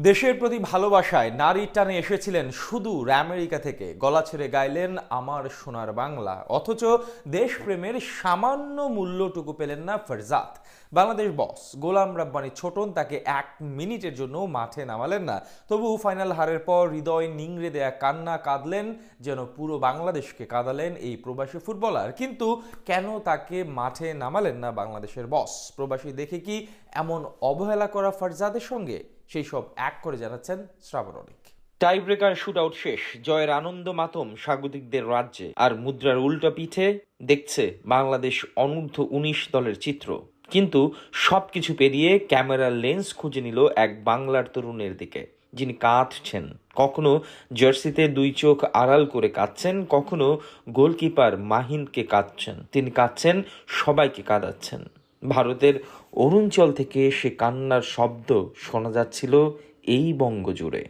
দেশের প্রতি ভালোবাসায় নারীর টানে এসেছিলেন সুদূর আমেরিকা থেকে, গলা ছেড়ে গাইলেন আমার সোনার বাংলা। অথচ দেশপ্রেমের সামান্য মূল্যটুকু পেলেন না ফারজাদ। বাংলাদেশ বস গোলাম রাব্বানী ছোটন তাকে 1 মিনিটের জন্য মাঠে নামালেন না। তবু ফাইনাল হারের পর হৃদয় নিংড়ে দেয়া কান্না কাঁদলেন, যেন পুরো বাংলাদেশকে কাঁদালেন এই প্রবাসী ফুটবলার। কিন্তু কেন তাকে মাঠে নামালেন না বাংলাদেশের বস? প্রবাসী দেখে কি এমন অবহেলা করা ফারজাদের সঙ্গে? সেই সব এক করে জানাচ্ছেন শ্রাবণ অনিক। টাই ব্রেকার শুট আউট শেষ, জয়ের আনন্দ মাতম স্বাগতিকদের রাজ্যে, আর মুদ্রার উল্টো পিঠে দেখছে বাংলাদেশ অনূর্ধ্ব-19 দলের চিত্র। কিন্তু সবকিছু পেরিয়ে ক্যামেরার লেন্স খুঁজে নিল এক বাংলার তরুণের দিকে, যিনি কাঁদছেন। কখনো জার্সিতে 2 চোখ আড়াল করে কাঁদছেন, কখনো গোলকিপার মাহিনকে কাঁদছেন। তিনি কাঁদছেন, সবাইকে কাঁদাচ্ছেন। ভারতের অরুণাচল থেকে সে কান্নার শব্দ শোনা যাচ্ছিল এই বঙ্গ জুড়ে।